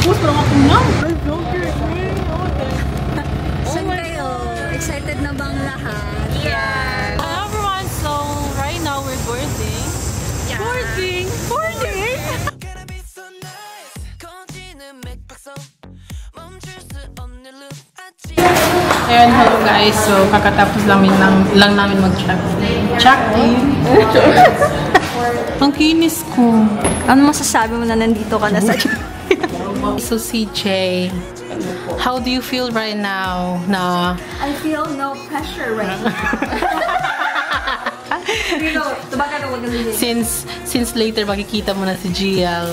post parang ako na. Saan kayo? Excited na bang lahat? Yes. Hello everyone, so right now we're boarding. Yeah. Boarding! Ayan, hello guys. So, kakatapos lang namin mag-check-in. Ang kinis ko. Ano masasabi mo na nandito ka na sa... So, CJ, how do you feel right now na... I feel no pressure right now. Since later makikita mo na si GL.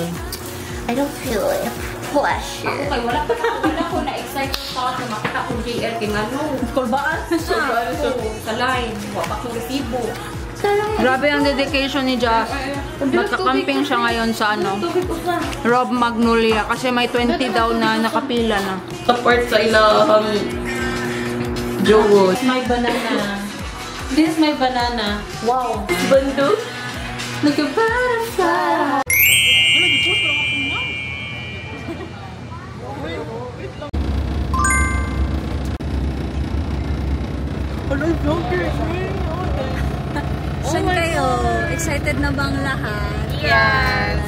I don't feel it. Pressure. Okay, wala ko na-excite sa na makita kong JL kay ano. Kulbaan sa line. Wapak yung resibo. Grabe ang dedication ni Josh. Magkakamping siya ngayon sa ano, Rob Magnolia kasi may 20 daw na nakapila na. Support sa ilang Jowo. My banana. This is my banana. Wow. Bando. Nagkabarasa. Saan kayo? Excited na bang lahat? Yes.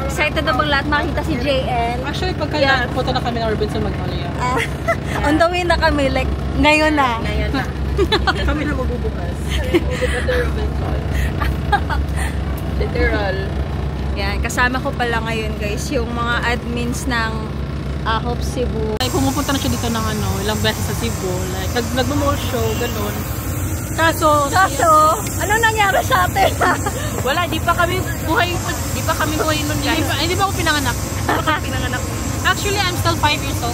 Excited na bang lahat makita si JL? Actually, pagka punta na kami ng Robinson Magnolia. On the way na kami, like, ngayon na. Kami na magbubukas. Magbubukas na Robinson. Literal. Yan, kasama ko pala ngayon guys, yung mga admins ng Hope Cebu. Like, pumupunta na siya dito ng ilang beses sa Cebu. Like, nagmo-mall show, ganun. Kaso, ano nangyari sa atin? Wala, di pa kami buhay nun guys. Hindi pa ako pinanganak. Actually, I'm still 5 years old.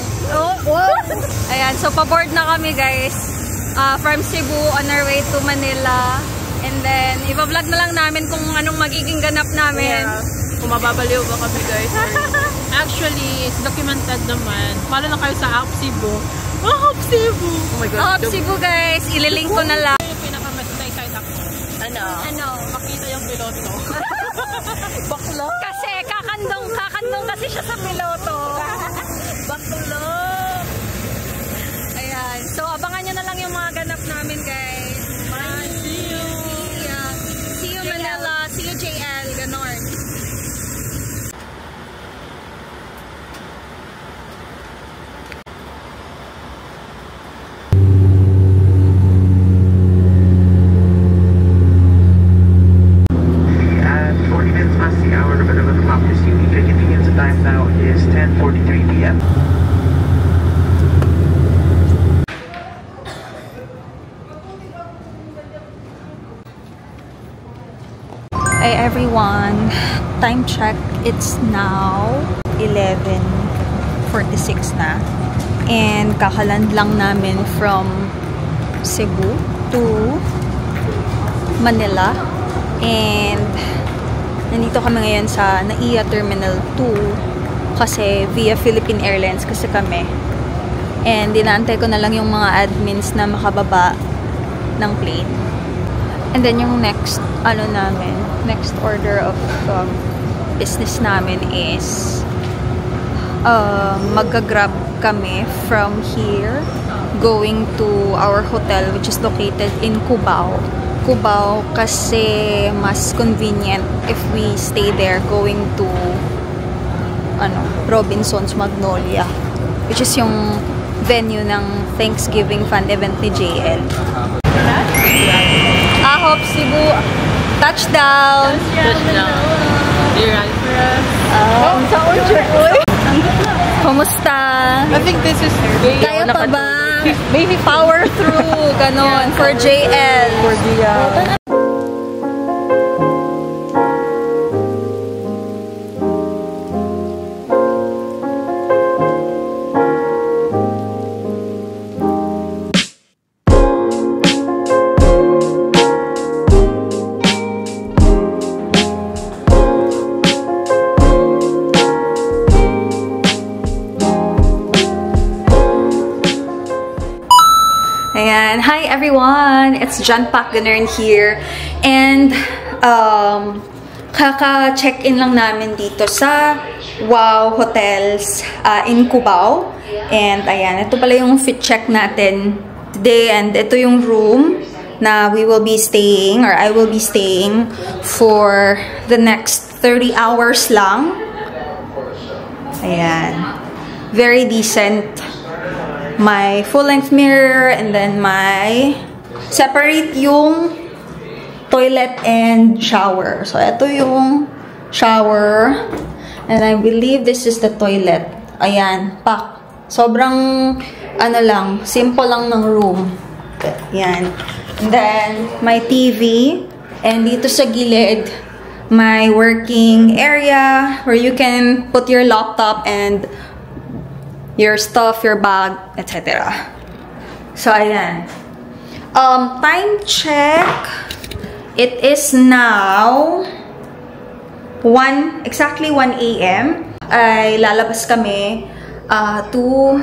Ayan, so paboard na kami guys. From Cebu on our way to Manila. And then, ipa-vlog na lang namin kung anong magiging ganap namin. Yeah. Kung mababaliw ba kami guys. Actually, it's documented naman. Follow na kayo sa Hope Cebu. Hope Cebu! Oh my God. Hope Cebu guys, ililink ko na lang. Yung pinaka-excited ako. Ano? Makita yung piloto. Bakla? Kasi kakandong kasi siya sa piloto. Bakla! Ayan. So, abangan nyo na lang yung mga ganap namin, guys. Bye! See you! Yeah. See you, Manila. See you, JL. Ganon. Hey everyone, time check, it's now 11:46 na and kakaland lang namin from Cebu to Manila and nandito kami ngayon sa NAIA Terminal 2 kasi via Philippine Airlines kasi kami and dinaantay ko na lang yung mga admins na makababa ng plane. And then yung next order of business namin is mag-grab kami from here going to our hotel which is located in Cubao. Cubao kasi mas convenient if we stay there going to Robinson's Magnolia which is yung venue ng Thanksgiving Fun event ni JL. Hope Cebu touchdown. You're right for us. Kumusta? I think this is Kaya pa ba? Maybe power through ganon for JL. For JL. Ayan. Hi everyone! It's John Pak Ganern here. And Kaka-check-in lang namin dito sa Wow Hotels in Cubao. And ayan, ito pala yung fit check natin today. And ito yung room na we will be staying, or I will be staying for the next 30 hours lang. Ayan. Very decent. My full-length mirror, and then my separate yung toilet and shower. So, ito yung shower. And I believe this is the toilet. Ayan, pak. Sobrang, ano lang, simple lang ng room. Ayan. And then, my TV. And dito sa gilid, my working area where you can put your laptop and your stuff, your bag, etc. So, ayan. Time check. It is now exactly 1 a.m. Ay lalabas kami to,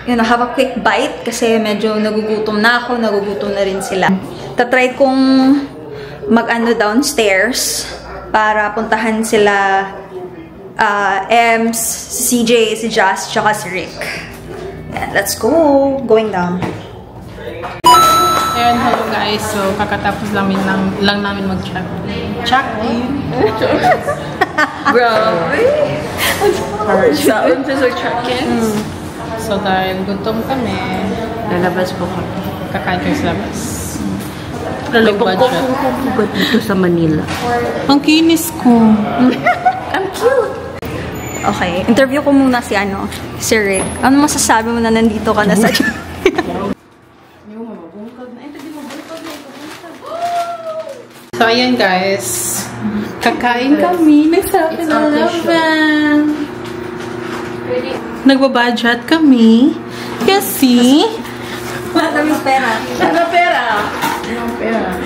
have a quick bite kasi medyo nagugutom na ako, nagugutom na rin sila. Tatry kong mag-ano downstairs para puntahan sila Ems, si CJ, si Jazz, tsaka si Rick. And let's go! Going down. Ayan, hello guys. So, kakatapos lang namin mag-check-in. Grabe! Saan sa check-in? So, dahil gutom kami, Lalabas po kami. kakain kayo sa labas. May Low budget. pagkukugat dito sa Manila. Ang kinis ko. I'm cute! Okay, interview ko muna si si Rick. Ano masasabi mo na nandito ka na sa... So, ayan guys. Kakain kami ng 7-Eleven. Nagbabudget kami. Kasi... Wala kami pera. Ano pera?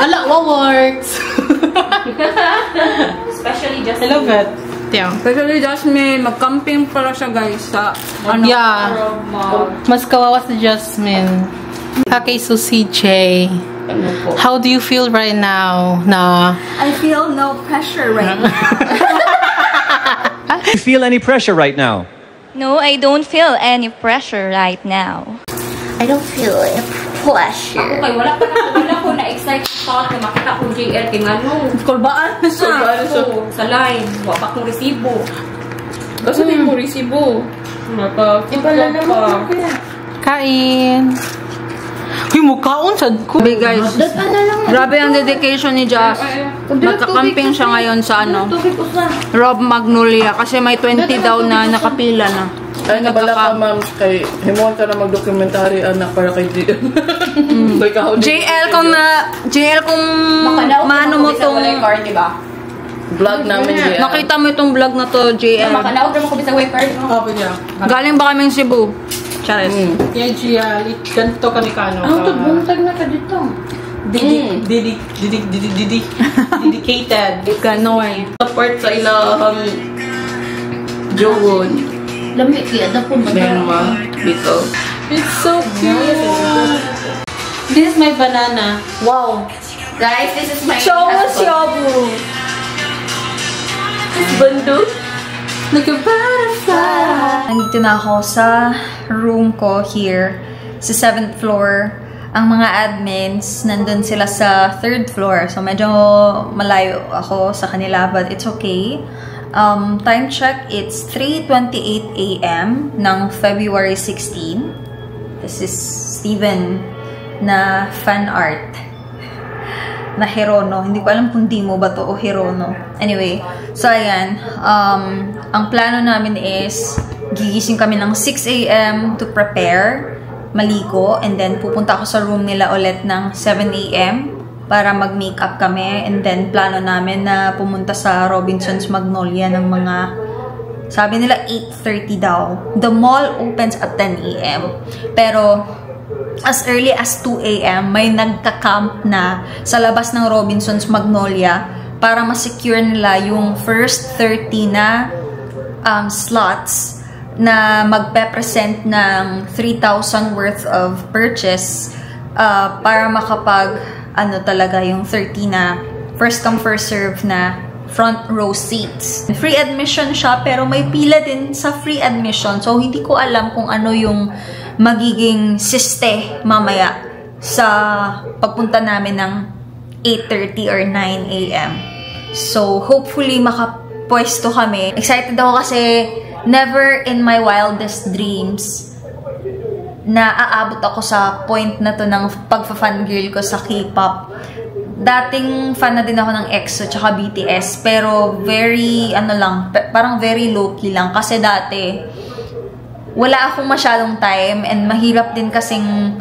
Ala, what works? Especially just I love it. Yeah. Especially Jasmine, mag-camping pala siya guys sa... Yeah. Mas kawawa si Jasmine. Okay, so CJ. How do you feel right now? I feel no pressure right now. Do you feel any pressure right now? No, I don't feel any pressure right now. I don't feel any pressure. Okay, wala ko na-excite thought na makita ko JL kay ngano. Kulbaan na siya. Sa line. Wapa kong resibo. Kasi hindi mo resibo. Ibala naman. Kain. Uy, mukhaon sad ko. Hey guys, grabe ang dedication ni Jazz. Nagka-camping siya ngayon sa Rob Magnolia kasi may 20 daw na nakapila na. Ay, nabala ka, ma'am, kay himuan ka na mag-documentary, anak, para kay JL. JL kung maano mo tong... Vlog namin, JL. Nakita mo itong vlog na to, JL. Makanaog naman ko sa way card. Sabi niya. Galing ba kaming Cebu? Chares. Yeah, Gia, ganito kami kano. Ang tagbuntag na ka dito. Dedicated. Ganon. Support sa ilahang Jowon. Lamig kaya na po Benwa, dito. It's so cute. This is my banana. Wow. Guys, this is my Show us husband. your boo. Bundok. Nag-butterfly. Nandito na ako sa room ko here sa 7th floor. Ang mga admins, nandun sila sa 3rd floor. So, medyo malayo ako sa kanila, but it's okay. Time check, it's 3:28 a.m. ng February 16. This is Steven na fan art na Hirono. Hindi ko alam kung Dimo ba to o Hirono. Anyway, so ayan. Ang plano namin is gigising kami ng 6 a.m. to prepare, maligo, and then pupunta ako sa room nila ulit ng 7 a.m. para mag-makeup kami, and then plano namin na pumunta sa Robinson's Magnolia ng mga, sabi nila 8:30 daw. The mall opens at 10 a.m. Pero as early as 2 a.m. may nagka-camp na sa labas ng Robinson's Magnolia para ma-secure nila yung first 30 na slots na magpe-present ng 3,000 worth of purchase para makapag talaga yung 30 na first come first serve na front row seats. Free admission siya, pero may pila din sa free admission. So, hindi ko alam kung ano yung magiging siste mamaya sa pagpunta namin ng 8:30 or 9 a.m. So, hopefully, makapwesto kami. Excited ako kasi never in my wildest dreams na aabot ako sa point na to ng pagfa-fangirl ko sa K-pop. Dating fan na din ako ng EXO tsaka BTS, pero very, parang very low-key lang. Kasi dati, wala akong masyadong time and mahirap din kasing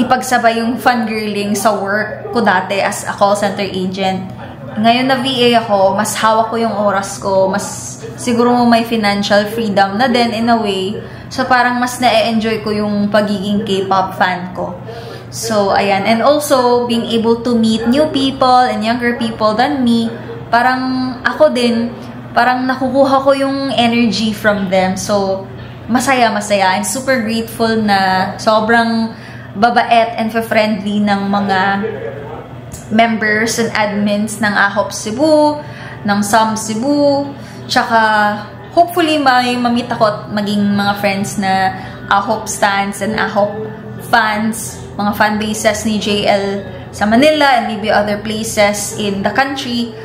ipagsabay yung fangirling sa work ko dati as a call center agent. Ngayon na VA ako, mas hawak ko yung oras ko, mas siguro may financial freedom na din in a way. So parang mas na-enjoy ko yung pagiging K-pop fan ko. So ayan, and also being able to meet new people and younger people than me, parang ako din, parang nakukuha ko yung energy from them. So masaya. I'm super grateful na sobrang babait and friendly ng mga members and admins ng AHOP Cebu, ng SAM Cebu, tsaka hopefully may mamit ako at maging mga friends na AHOP stans and AHOP fans, mga fan bases ni JL sa Manila and maybe other places in the country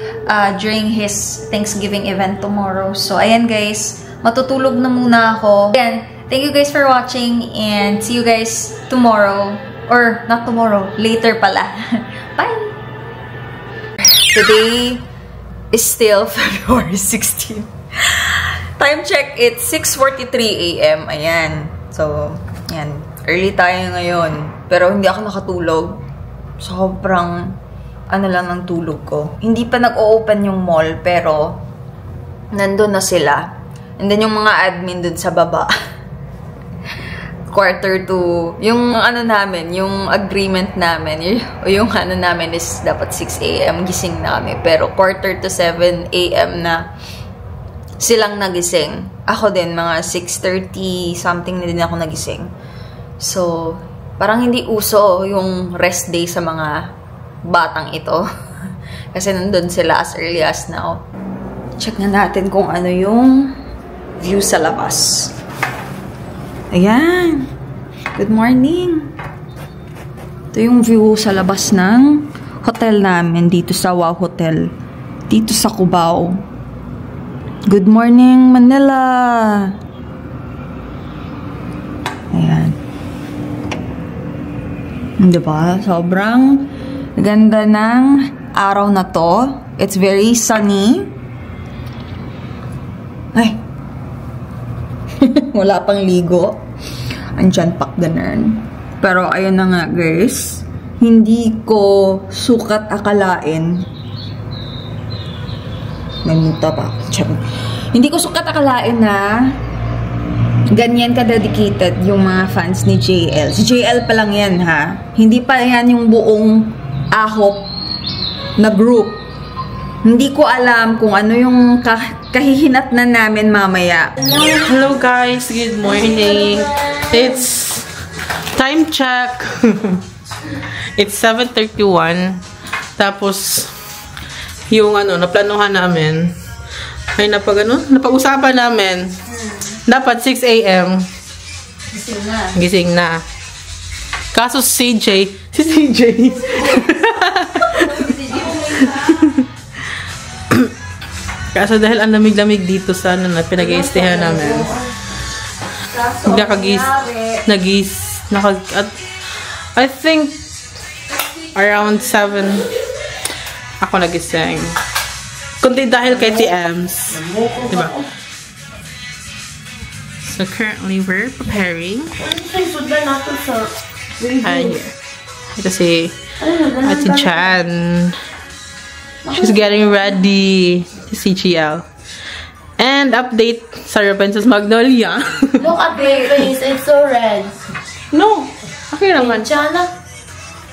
during his Thanksgiving event tomorrow. So ayan guys, matutulog na muna ako. Ayan, thank you guys for watching and see you guys tomorrow. Or not tomorrow, later pala. Bye! Today is still February 16. Time check, it's 6:43 a.m. Ayan. So, yan. Early tayo ngayon. Pero hindi ako nakatulog. Sobrang lang ng tulog ko. Hindi pa nag-o-open yung mall, pero nandun na sila. And then yung mga admin dun sa baba. 1:45, yung namin, yung agreement namin, yung namin is dapat 6 a.m. gising na kami. Pero 6:45 a.m. na silang nagising. Ako din, mga 6:30 something na din ako nagising. So, parang hindi uso yung rest day sa mga batang ito. Kasi nandun sila as early as now. Check na natin kung ano yung view sa labas. Ayan. Good morning. Ito yung view sa labas ng hotel namin dito sa Wow Hotel. Dito sa Cubao. Good morning, Manila. Ayan. Diba? Sobrang ganda ng araw na to. It's very sunny. Ay. Wala pang ligo. Andyan pak ganun. Pero ayun na nga guys. Hindi ko sukat akalain. May muta pa. Hindi ko sukat akalain na ganyan ka-dedicated yung mga fans ni JL. Si JL pa lang yan ha. Hindi pa yan yung buong AHOP na group. Hindi ko alam kung ano yung kahihinatnan namin mamaya. Hello guys, good morning. It's time check. It's 7:31. Tapos yung naplanuhan namin ay napag-usapan namin. Dapat 6 a.m. Gising na. Kaso si CJ. Kaso dahil ang lamig-lamig dito sa pinag-i-stayhan namin. I think around 7 ako nagising. Kundi dahil kay TMs. Diba? So currently we're preparing. Here. Ito si Ate Chan. She's getting ready to CGL. And update sa Princess Magnolia. Look at my face, it's so red. No, okay naman.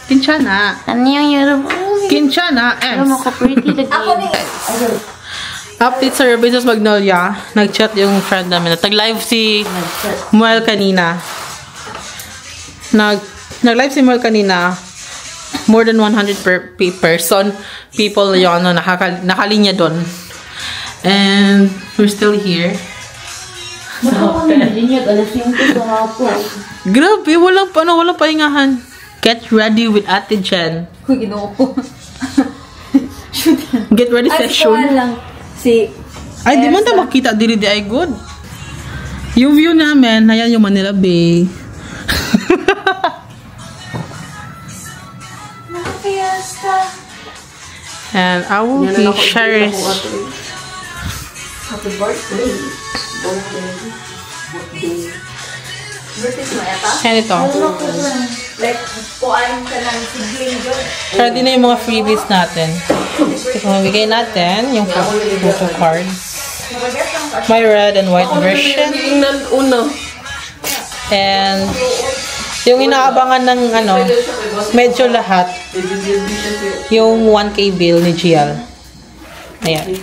Kinchana. Ano yung Europe? Kinchana. Ano ko pretty the game. Update sa Princess Magnolia. Nag-chat yung friend namin. Nag-live si Muel kanina. Nag-live si Muel kanina. More than 100 people yun, nakalinya doon. And we're still here. Grabe, walang pahingahan. Get ready with Ate Jen. Get ready session. Ay, di man tayo makita diri di ay good. Yung view namin, ayan yung Manila Bay. And I will be sharing. Happy birthday. And ito. Like, puan ka ng sibling yun. Ready na yung mga freebies natin. Ito, mabigay natin yung photo cards. My red and white version. And yung inaabangan ng medyo lahat, yung 1K bill ni Gial. Ayan.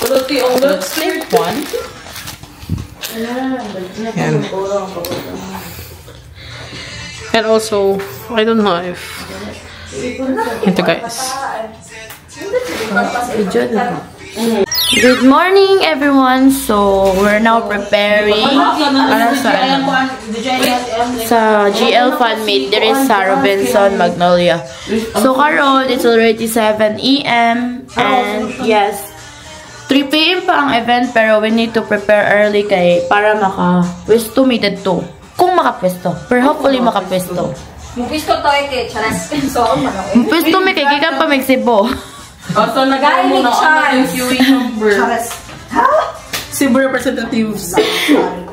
Let's take one. And also, I don't know if ito guys. Good morning everyone. So we're now preparing sa GL Fan Meet. There is sa Robinson Magnolia. So karon, it's already 7 AM and yes, 3 PM pa ang event pero we need to prepare early kay para maka-pwesto mi dito. Kung makapwesto. Pero hopefully makapwesto. Pwesto to kay Charas. So, pwesto mi kay gikan pa Mexico. So, nag-aaral mo na ang queuing number. Cebu representatives.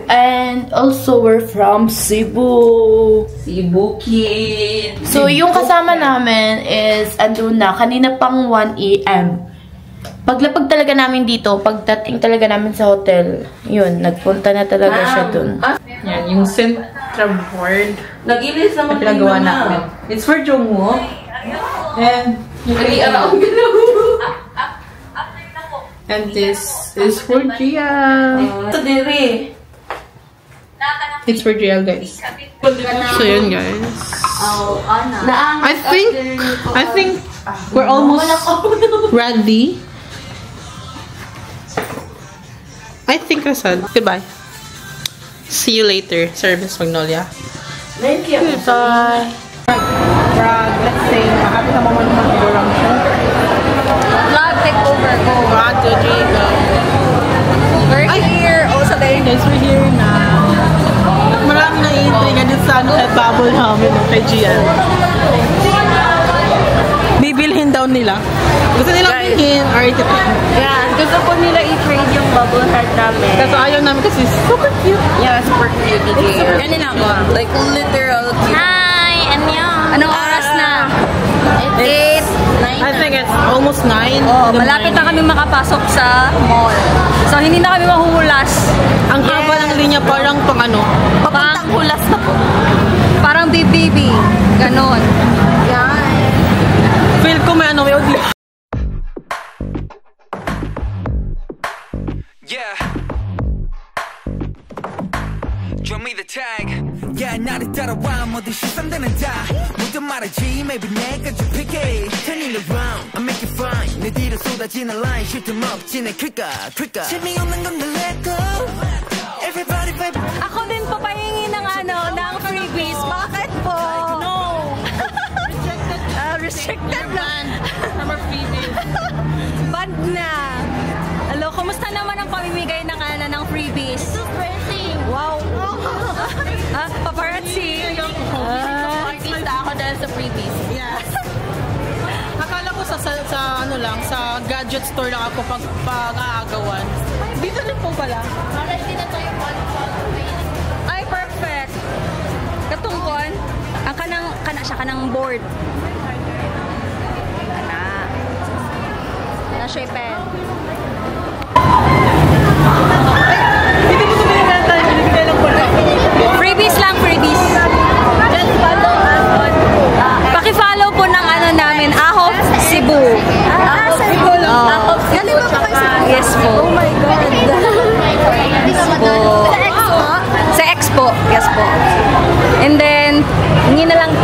And also, we're from Cebu. Cebu kid. So, yung kasama namin is, andun na, kanina pang 1 AM. Paglapag talaga namin dito, pagdating talaga namin sa hotel, yun, nagpunta na talaga siya dun. Yan, yung Central Board Nag-ilis na naman pinagawa namin. It's for Jungwoo. And and this is for Gia. It's for Gia, guys. So yun, guys. I think we're almost ready. I think Rasad. Goodbye. See you later, Service Magnolia. Thank you. Goodbye. Let's say, makapit na mo naman sigurang siya. Vlog takeover. Go. God, to Jacob. We're here. Oh, sa day. Guys, we're here now. Marami na i-intriga din sa bubble namin kay Gian. Bibilhin daw nila. Gusto nilang bilhin or itipin. Yeah, gusto po nila i-trade yung bubble heart namin. Kasi ayaw namin kasi super cute. Yeah, super cute. Ganun ako. Like, literal cute. Hi! Annyeong! Anong oras na? It's 8, 9. I think it's almost 9. Oh, malapit na kami makapasok sa mall. So, hindi na kami mahuhulas. Ang haba ng linya parang pang ano? Papuntang hulas na po. Parang BBB. Ganon. Yan. Feel ko may ano, may audio. Yeah. Show me the tag. Yeah, 나를 따라와 모든 시선들은 다 모두 말하지 maybe 내가 좀 picky. Turning around, I make it fine. 내 뒤로 쏟아지는 line shoot them up 진해 quicker. 재미없는 건들 let go. Everybody baby. Ako din po pahingi ng ng freebies. Bakit po? No. Restricted na. Number freebies. Bad na. Hello, kumusta naman ang pamimigay ng freebies? Wow. Paparazzi. Artista ako dahil sa freebies. Yes. Akala ko sa sa gadget store lang ako pag-aagawan. Dito rin po pala. Ay, perfect. Katungkon, ang kanang board. Na siya pen. Hindi mo ito binigay binigay lang po lang. Freebies lang, freebies. Paki-follow po ng namin, Ahop Cebu. Ahop Cebu. Ahop Cebu. Yes po. Oh my God. Sa Expo. Yes po. And then, hindi na lang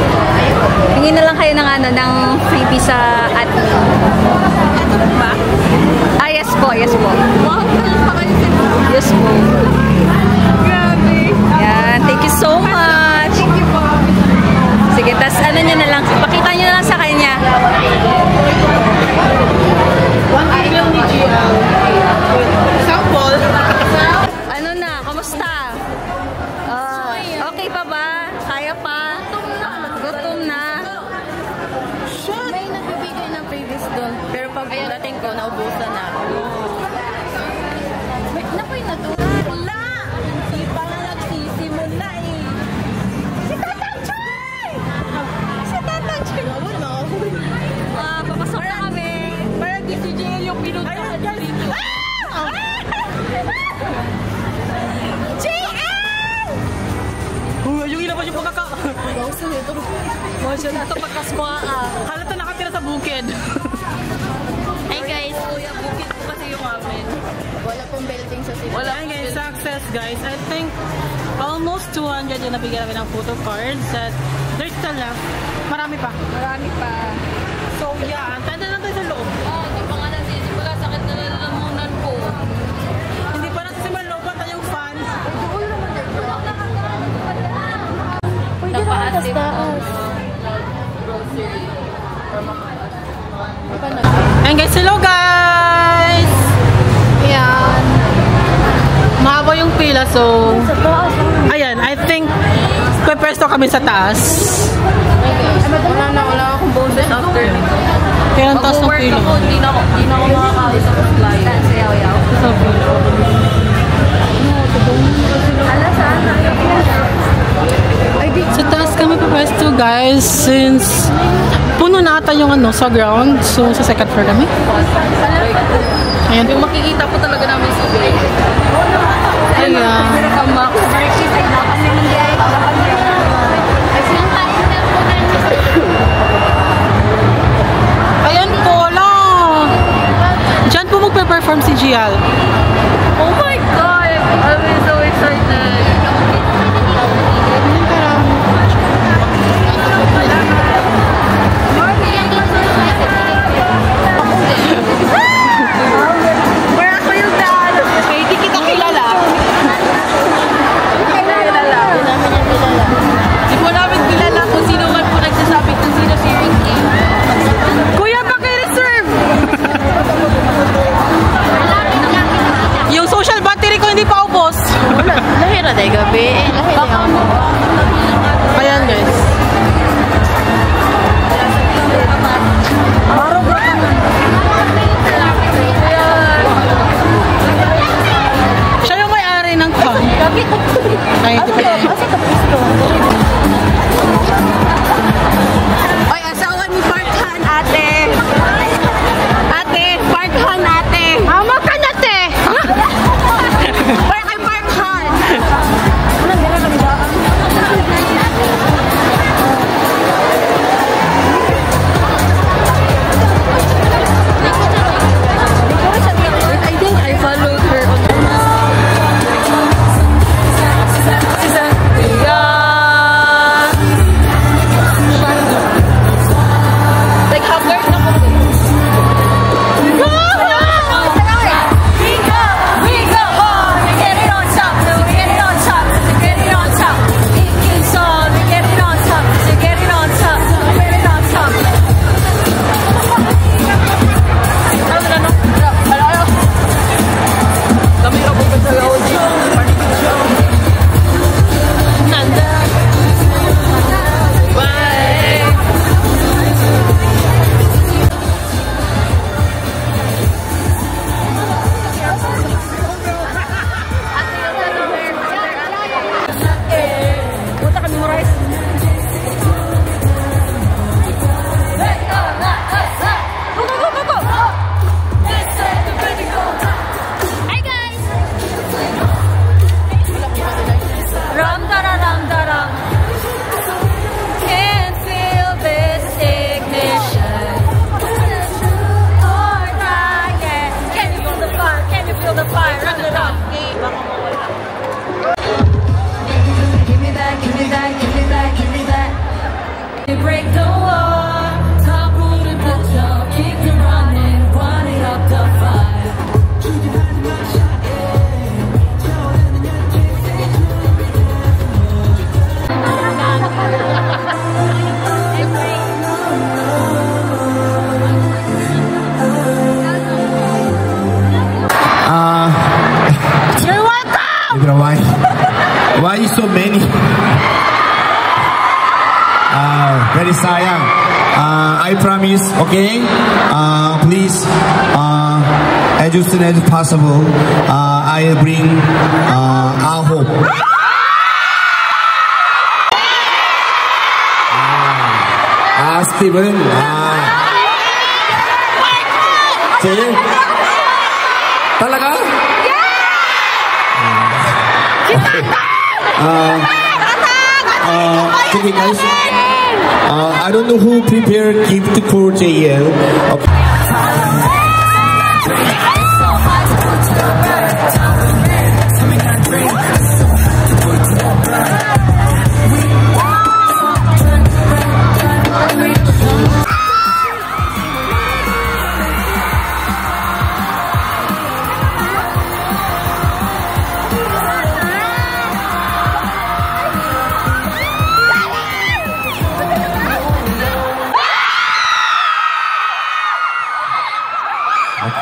Siya na ito pagkaswa. Halata nakatira sa bukid. Hey guys, Kuya, bukid po kasi yung amin. wala pong belting sa sila. Wala Ayun guys, success guys. I think almost 200 yung nabigyan namin ng photo cards. At there's still left. Marami pa. Marami pa. So yeah, tanda lang tayo sa loob. Hindi pa nga nasisimula. Sakit na lalamunan ko. Hindi pa nasisimula loob pa tayong fan. Napa-asip ko. Ayun guys, hello guys! Ayan. Mahaba yung pila, so... Ayan, I think pwesto kami sa taas. Wala akong boses after nito. Kaya ang taas ng pila. Hindi na ako makakali sa flight. Sayaw-yaw. Sa taas kami pwesto guys, since puno na ata yung ano, sa ground. So, sa second floor kami. Ayan. Yung makikita po talaga namin sa video. Ayan. Ayan po, lang. Diyan po magpe-perform si Gial. Oh my God! I'm so excited. Hindi kita kilala. Hindi po namin kilala kung sino man po nagsasabi kung sino si Ricky. Kuya, paki-reserve! Yung social battery ko hindi pa ubos. Lahira na gabi. Ayan guys. Siya yung may-ari ng fan. Ay, hindi pa. Oy, asawa ni Parthan, ate. Ate, Parthan, ate. Mama ka na, te! Parthan, Parthan. I think I followed her on like haggard na ko. Why so many? Very sayang. I promise, okay? Please, as soon as possible, I'll bring our hope. Steven. Talaga? Sige guys. I don't know who prepared gift for JL. Okay.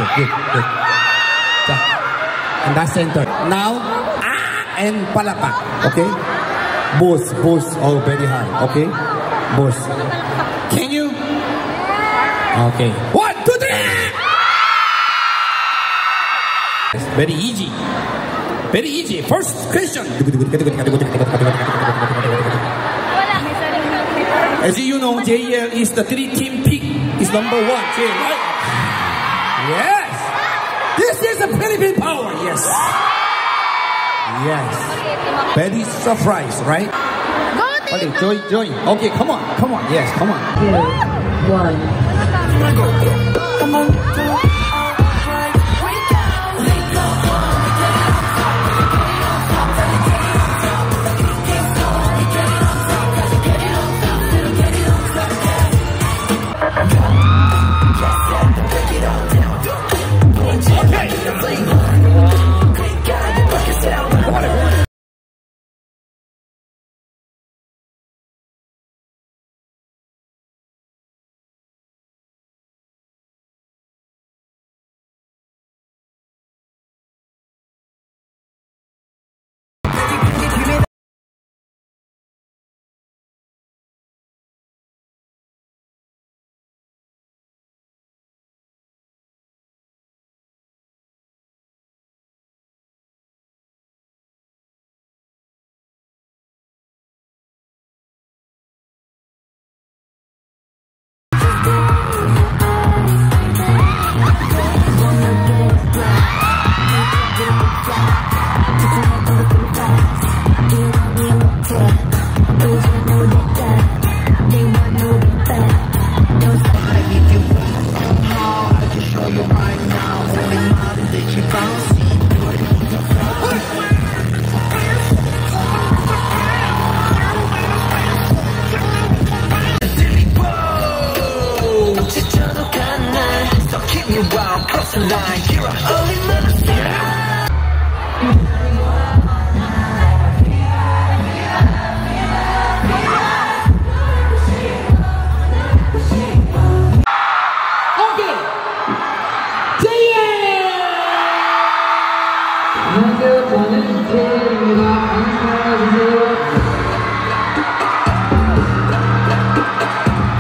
Okay, good. And that center. Now, and palakpak. Okay? Both. Oh, very hard. Okay? Both. Can you? Okay. 1, 2, 3! It's very easy. Very easy. First question. As you know, JL is the 3-team pick. It's number 1. JL, right? Yes. This is a Philippine power. Yes. Very surprise, right? Okay, join. Okay, come on. Yes, come on. 2, 1.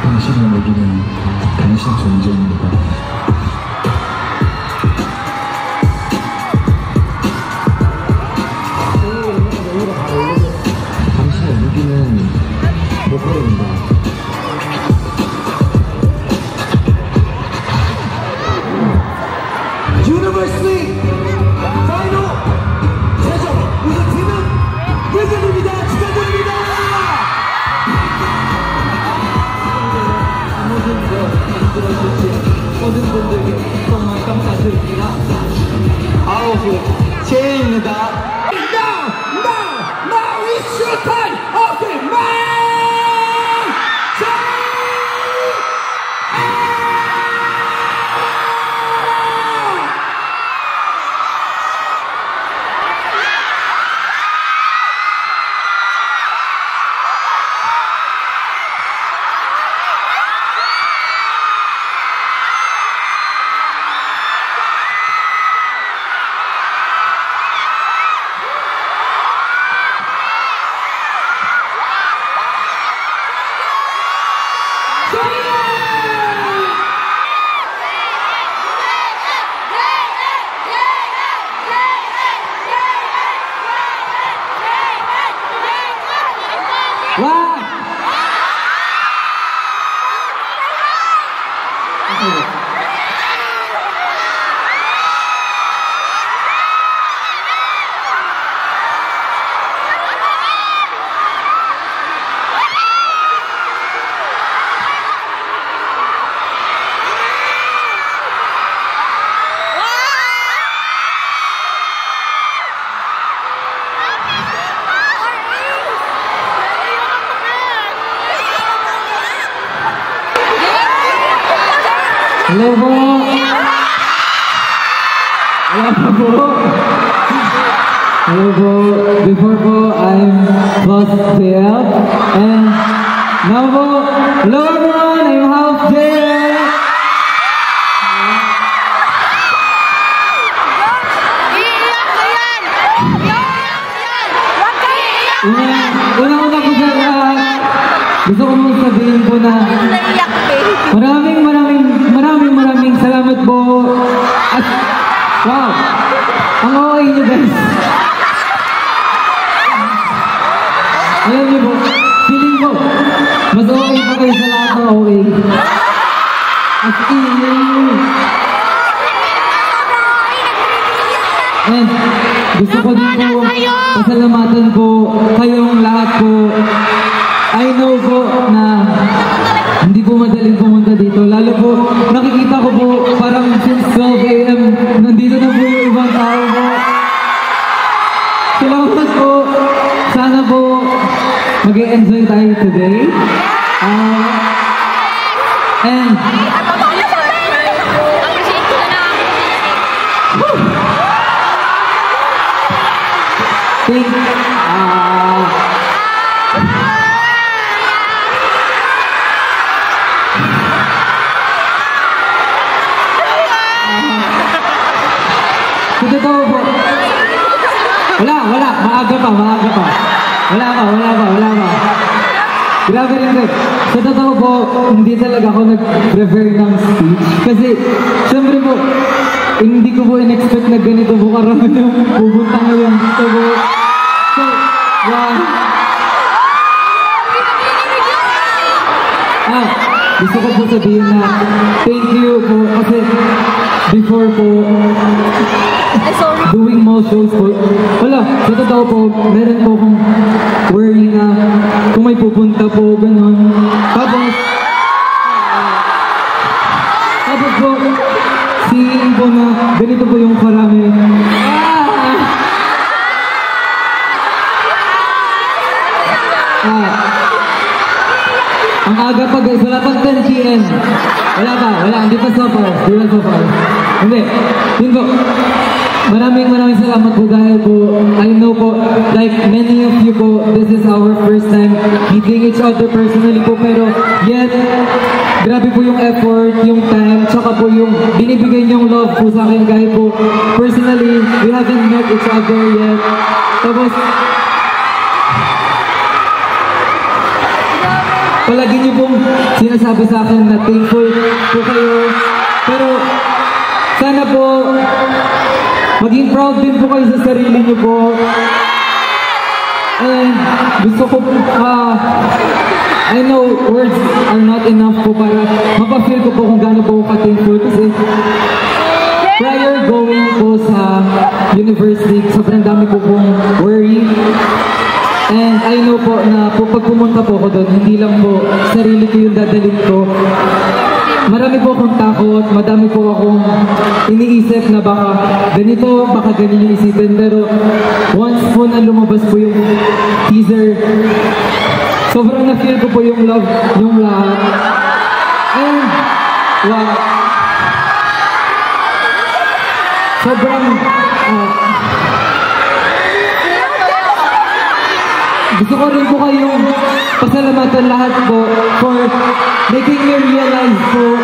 당신의 여기는 당신 존재입니다. Hello po. Hello po. Hello po. Before po, I'm Boss JL. And now po, hello everyone, I'm House JL. Una-una po sa lahat, gusto ko mong sabihin po na maraming salamat po. At wow, ang okay niyo guys. Alam niyo po, feeling ko, mas okay pa kayo sa lahat ng okay. As in, and gusto ko din po pasalamatan po kayong lahat po. I know po na hindi po madaling pumunta dito. Lalo po, nakikita ko po parang since 12 AM nandito na po yung ibang tao po. Salamat po. Sana po mag-enjoy tayo today. And totoo po. Wala. Maaga pa. Wala pa. Grabe rin rin. Sa totoo po, hindi talaga ako nag-prepare ng speech. Kasi, syempre po, hindi ko po in-expect na ganito po karami yung pupunta ngayon dito po. So, wow. Gusto ko po sabihin na thank you po kasi before po doing more shows po, wala, sa totoo po, meron po akong worry na kung may pupunta po, gano'n. Tapos po, seeing po na ganito po yung karami. Ang aga pa guys, wala pang 10 PM. Wala, hindi pa so far. Hindi, yun po. Maraming salamat po dahil po, I know po, like many of you po, this is our first time meeting each other personally po, pero yet, grabe po yung effort, yung time, tsaka po yung binibigay niyong love po sa akin kahit po, personally, we haven't met each other yet. Tapos, palagi niyo pong sinasabi sa akin na thankful po kayo, pero sana po, maging proud din po kayo sa sarili niyo po. And gusto ko po, I know words are not enough po para mapafeel ko po kung gaano po ka-thankful kasi prior going po sa university, sobrang dami po pong worry. And I know po na po pag pumunta po ako doon, hindi lang po sarili ko yung dadalhin ko. Marami po akong takot, madami po akong iniisip na baka ganito, baka ganyan yung isipin. Pero once po na lumabas po yung teaser, sobrang na-feel ko po yung love, yung lahat. And, wow. Sobrang, gusto ko rin po kayong pasalamatan lahat po for making me realize po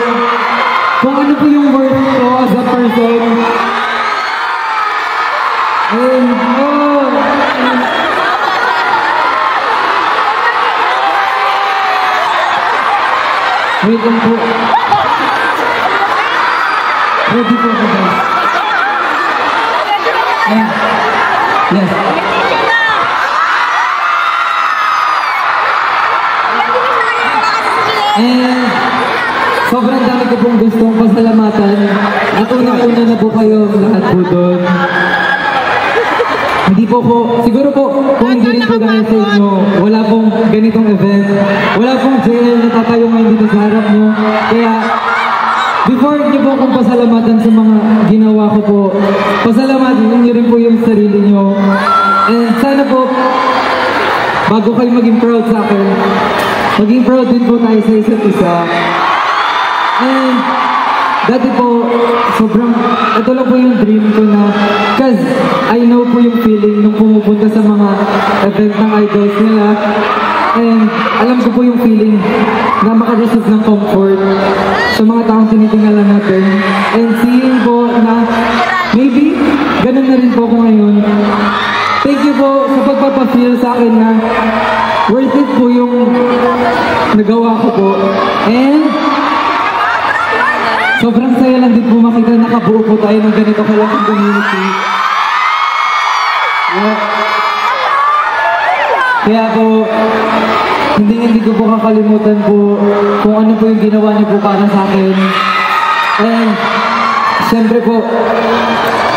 kung ano po yung worth ko as a person. And, wait lang po. Ready po ako guys. Yes. And sobrang dami ko pong gustong pasalamatan at unang-una na po kayo lahat po doon. Hindi po siguro po kung hindi rin po dahil sa inyo, wala pong ganitong event, wala pong JL na tatayo ngayon dito sa harap nyo. Kaya before niyo po akong pasalamatan sa mga ginawa ko po, pasalamatan niyo rin po yung sarili nyo. And sana po, bago kayo maging proud sa akin, maging proud din po tayo sa isa't isa. And dati po, sobrang, ito lang po yung dream ko na, cause I know po yung feeling nung pumupunta sa mga event ng idols nila. And alam ko po yung feeling na makareceive ng comfort sa mga taong tinitingala natin. And seeing po na maybe ganun na rin po ako ngayon. Thank you po sa pagpapafeel sa akin na worth it po yung nagawa ko po. And sobrang saya lang din po makita nakabuo po tayo ng ganito kalaking community. Yeah. Kaya po, hindi ko po kakalimutan po kung ano po yung ginawa niyo po para sa akin. And syempre po,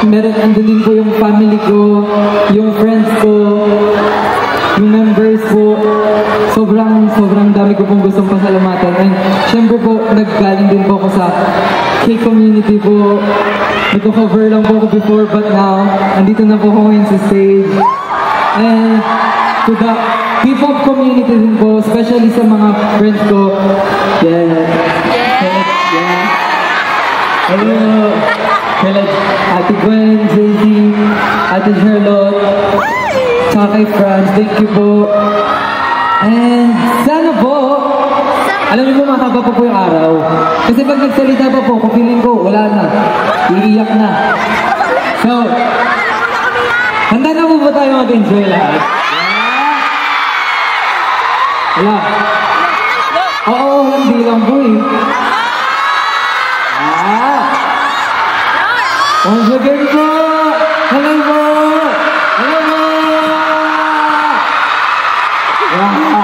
andun din po yung family ko, yung friends ko, yung members po. Sobrang dami ko pong gustong pasalamatan. And syempre po, naggaling din po ako sa K-community po. Nagko-cover lang po ako before, but now, andito na po ako ngayon sa stage. And to the P-pop community din po, especially sa mga friends ko. Yeah. Hello. Hello. Ate Gwen, JZ, Ate Charlotte, tsaka kay Franz, thank you po. And sana po, alam niyo po mahaba pa po yung araw. Kasi pag nagsalita pa po, kung feeling ko, wala na. Iiyak na. So, handa na po ba tayo mag-enjoy lahat? Wala. Oo, hindi lang po eh. Once again po! Hello po! Hello po! Hello po!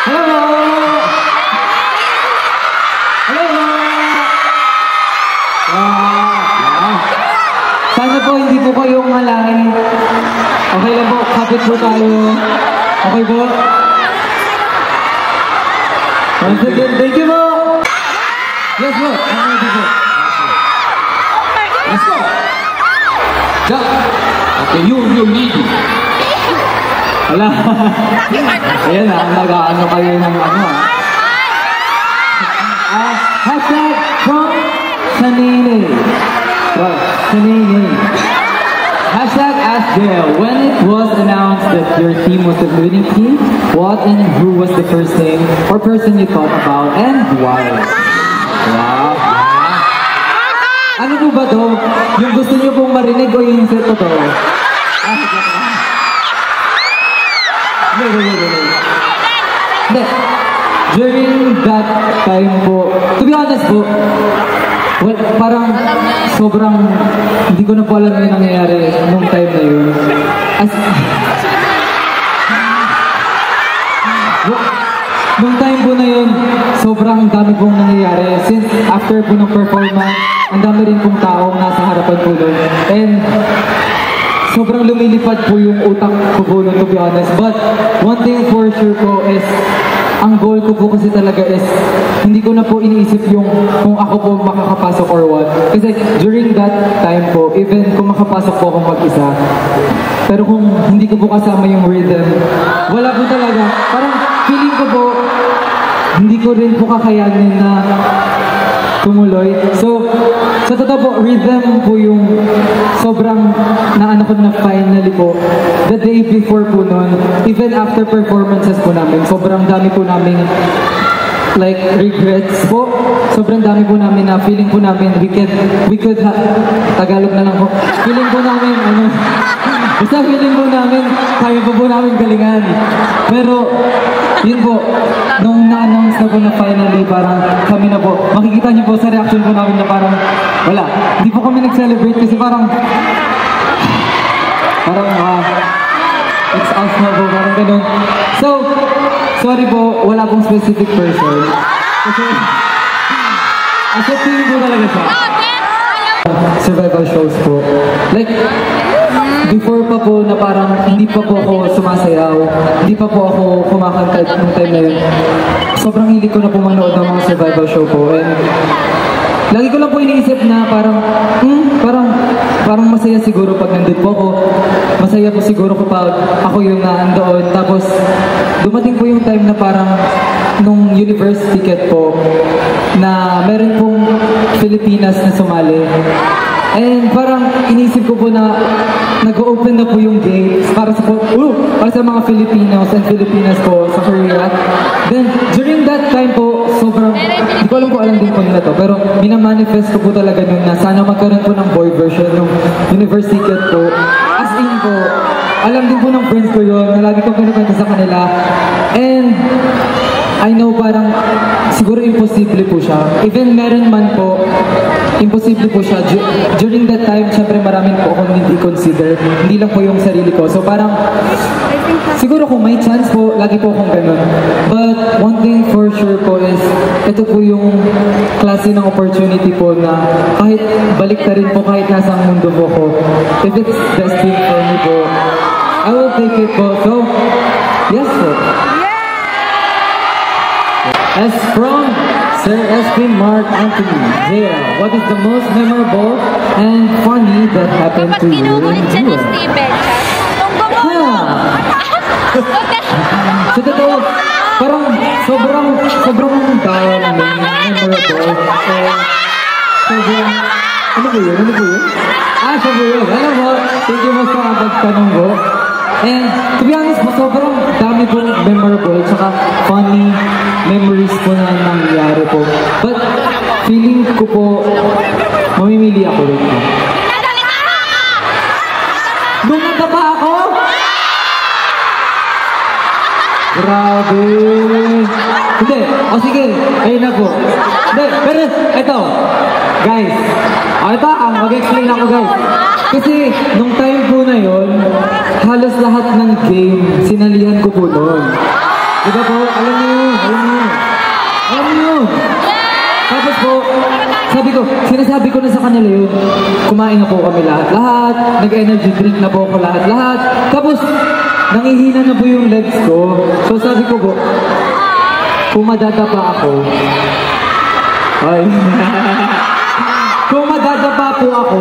Hello po! Sana po hindi po kayong malain. Okay lang po, kapit po tayo. Okay po? Once again, thank you po! Yes po, I'm ready po. Let's go! Jump! Okay, you need it. Wala. Ayan na, nag-ano kayo ng ano hashtag from Sanene. Sanene. Hashtag Ask JL. When it was announced that your team was the winning team, what and who was the first name or person you thought about and why? Wow. Ano po ba to? Yung gusto niyo pong marinig o yung set to? Hindi. During that time po, to be honest po, well, parang sobrang hindi ko na po alam yung nangyayari nung time na yun. Nung time po na yun, sobrang dami pong nangyayari. Since after po ng performance, ang dami rin pong taong nasa harapan po nun. And sobrang lumilipad po yung utak ko po nun, to be honest. But one thing for sure po is, ang goal ko po kasi talaga is, hindi ko na po iniisip yung kung ako po makakapasok or what. Kasi during that time po, even kung makapasok po akong mag-isa, pero kung hindi ko po kasama yung rhythm, wala po talaga. Parang feeling ko po, hindi ko rin po kakayanin na tumuloy. So, sa totoo po, rhythm po yung sobrang naano ko na finally po. The day before po nun, even after performances po namin, sobrang dami po namin like regrets po. Sobrang dami po namin na feeling po namin we could Tagalog na lang po. Feeling po namin, basta feeling po namin, kaya po namin galingan. Pero, yun po, nung na-announce na po na finally, parang kami na po, makikita niyo po sa reaction po namin na parang, wala. Hindi po kami nag-celebrate kasi parang, it's us na po, parang ganun. So, sorry po, wala pong specific person. Kasi, as a team po talaga siya. Survival shows po. Like, before pa po na parang hindi pa po ako sumasayaw, hindi pa po ako kumakanta nung time na yun. Sobrang hindi ko na po manood ng mga survival show po. And lagi ko lang po iniisip na parang masaya siguro pag nandun po ako. Masaya po siguro kapag ako yung naandoon. Tapos, dumating po yung time na parang nung universe ticket po na meron pong Pilipinas na sumali. And parang inisip ko po na nag-open na po yung gates para sa mga Filipinos and Filipinas po sa Korea. Then, during that time po, sobrang, hindi ko alam din po nila to, pero minamanifest ko po talaga nun na sana magkaroon po ng boy version ng universe ticket po. As in po, alam din po ng friends ko yun, na lagi kong pinapanta sa kanila. And, I know parang siguro imposible po siya. Even meron man po, imposible po siya. During that time, syempre maraming po akong hindi consider. Hindi lang po yung sarili ko. So parang, siguro kung may chance po, lagi po akong ganun. But one thing for sure po is, ito po yung klase ng opportunity po na kahit balik na rin po, kahit nasa mundo po ko, if it's destined for me po, I will take it po. So, yes po. As from Sir S.P. Mark Anthony, JL, what is the most memorable and funny that happened to you in Jewel? So totoo, parang sobrang memorable. Sobrang, ano po yun? Siya po yun. Alam mo, thank you mo sa pagtanong ko. And to be honest po, sobrang dami po memorable tsaka funny memories po na nangyari po. But feeling ko po, mamimili ako rin po. Lumanda pa ako? Grabe. Hindi. O sige, ayun na po. Hindi, pero ito. Guys, ito, mag-explain ako guys. Kasi, nung time po na yon, halos lahat ng game, sinalihan ko po doon. Diba po? Alam niyo yun. Tapos po, sinasabi ko na sa kanila yun, kumain na po kami lahat, nag-energy drink na po ako lahat. Tapos, nangihina na po yung legs ko. So sabi ko po, kung madadapa ako, kung madadapa po ako,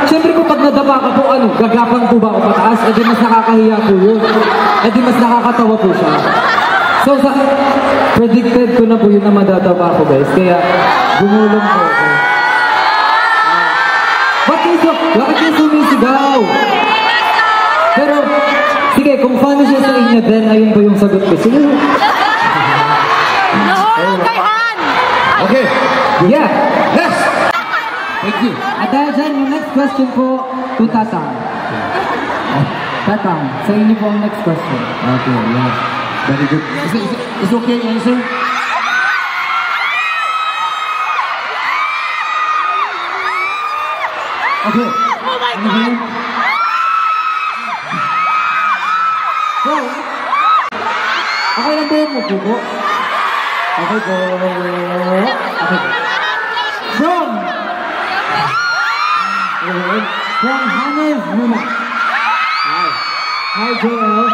siyempre po pag nadapa ka po, gagapang po ba ako pataas? E di mas nakakahiya po yun. E di mas nakakatawa po siya. So, predicted ko na po yun na madadapa ako guys. Kaya, gumulong po ako. Bakit kayo sumisigaw? Pero, sige, kung fan siya sa inyo, then ayun po yung sagot ko. Sige. Okay. Yeah. Next. Thank you. At dahil dyan, yung next question po, to Tatang. Tatang, sa inyo po ang next question. Okay, yeah. Very good. Is okay answer? Okay. Oh my God! So, okay lang po yung mupo po. Okay po. Okay po. From Hannes Luna. Hi JL.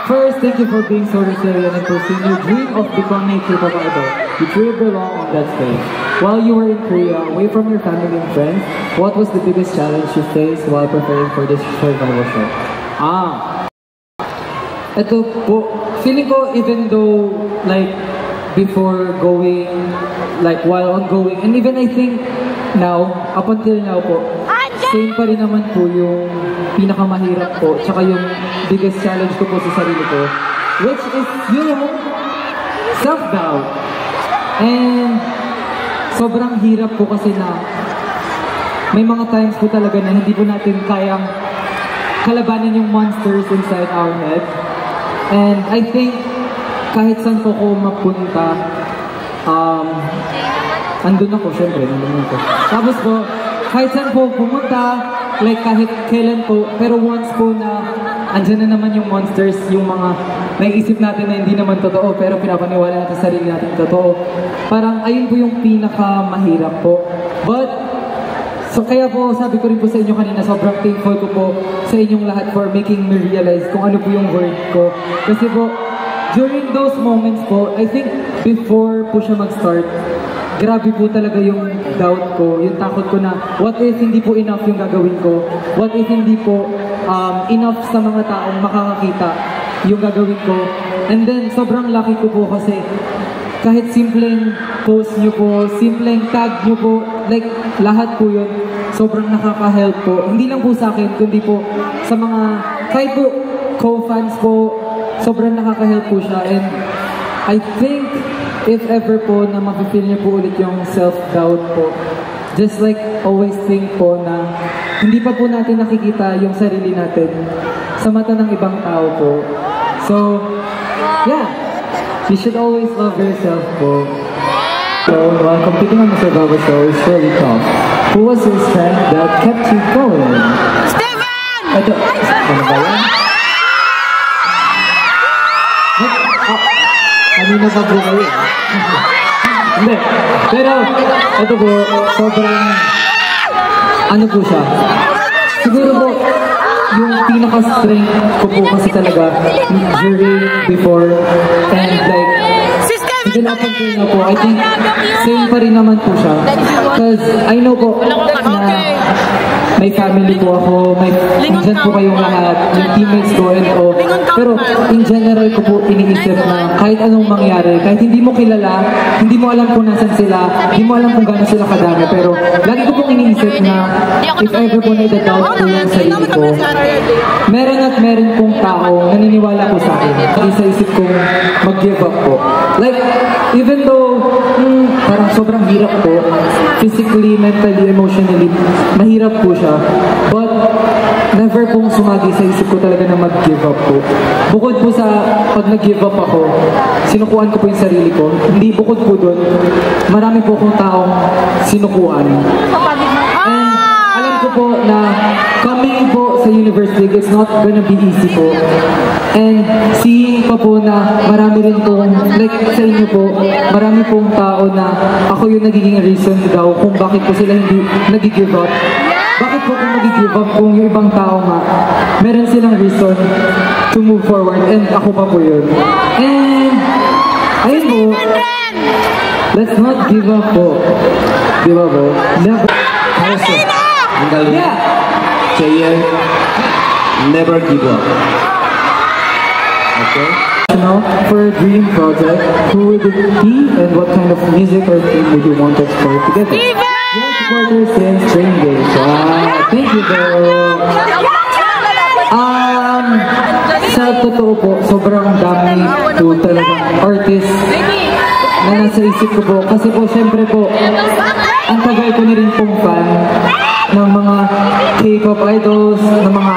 First, thank you for being so resilient and pursuing your dream of becoming a K-pop idol. You truly belong on that stage. While you were in Korea, away from your family and friends, what was the biggest challenge you faced while preparing for this survival show? Ito po, feeling ko even though like before going, like while ongoing, and even I think now, up until now po, same pa rin naman po yung pinakamahirap po, tsaka yung biggest challenge ko po sa sarili ko, which is yung self-doubt. And sobrang hirap po kasi na may mga times po talaga na hindi po natin kayang kalabanin yung monsters inside our head. And I think kahit saan po ko mapunta, andun ako, syempre, nandun ako. Tapos po, kahit saan po pumunta, like kahit kailan po, pero once po na andyan na naman yung monsters, yung mga naiisip natin na hindi naman totoo, pero pinapaniwala natin sa sarili natin totoo. Parang ayun po yung pinakamahirap po. But, so kaya po sabi ko rin po sa inyo kanina, sobrang thankful ko po sa inyong lahat for making me realize kung ano po yung word ko. Kasi po, during those moments po, I think before po siya mag-start, grabe po talaga yung doubt ko, yung takot ko na what if hindi po enough yung gagawin ko? What if hindi po enough sa mga taong makakakita yung gagawin ko? And then, sobrang lucky ko po kasi kahit simpleng post nyo po, simpleng tag nyo po, like lahat po yun, sobrang nakaka-help po. Hindi lang po sa akin, kundi po sa mga, kahit po co-fans po, sobrang nakaka-help po siya. And I think, if ever po na mapipil niyo po ulit yung self-doubt po, just like always think po na hindi pa po natin nakikita yung sarili natin sa mata ng ibang tao po. So, yeah, you should always love yourself po. So, while competing on the survival show is really tough. Who was your strength that kept you going? Steven! Ito, ano ba yan? Kanina pa po kayo. Hindi. Pero, ito po, sobrang, ano po siya. Siguro po, yung pinaka-strength ko po kasi talaga during, before, and like, even up until na po, I think, same pa rin naman po siya. Because I know po na may family po ako, nandyan po kayong lahat, yung teammates ko and all. Pero in general ko po iniisip na kahit anong mangyari, kahit hindi mo kilala, hindi mo alam kung nasan sila, hindi mo alam kung gano'n sila kadami, pero lagi ko pong iniisip na if ever po na-doubt ko yung sarili ko, meron at meron pong tao naniniwala po sa akin. Isa isip kong mag-give up po. Like, even though parang sobrang hirap po, physically, mentally, emotionally, mahirap po siya. But, never pong sumagi sa isip ko talaga na mag-give up po. Bukod po sa pag nag-give up ako, sinukuan ko po yung sarili ko. Hindi bukod po doon, marami po akong taong sinukuan. And, alam ko po na coming po sa university, it's not gonna be easy po. And seeing pa po na marami rin pong, like sa inyo po, marami pong tao na ako yung nagiging reason daw kung bakit po sila hindi nag-give up. Bakit po kung nag-give up kung yung ibang tao nga, meron silang reason to move forward, and ako pa po yun. And, ayun po, let's not give up po. Di ba po? Never. Yeah. JL, never give up. Okay? For a dream project, who would it be and what kind of music or theme would you want to explore together? Your supporters since training days. Thank you, bro. Sa totoo po, sobrang dami po talagang artist na nasa isip ko po. Kasi po, syempre po, ang tagal ko na rin pong fan ng mga K-pop idols, ng mga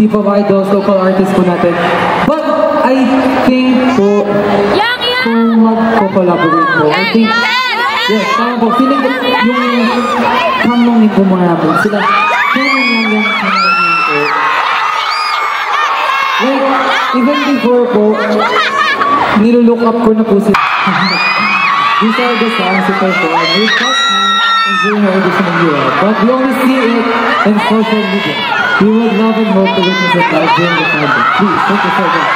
P-pop idols, local artists po natin. But I think po, kung magko-collaborate po, I think, yes, tama po, feeling ko yung kamong po mga namin, sila, feeling lang yung kamong po. Like, even before po, nilulook up ko na po sila. These are the songs that I perform. We got and during our audition in Europe, but we only see it in social media. We would love and hope to witness it live during the concert. Please, thank you so much.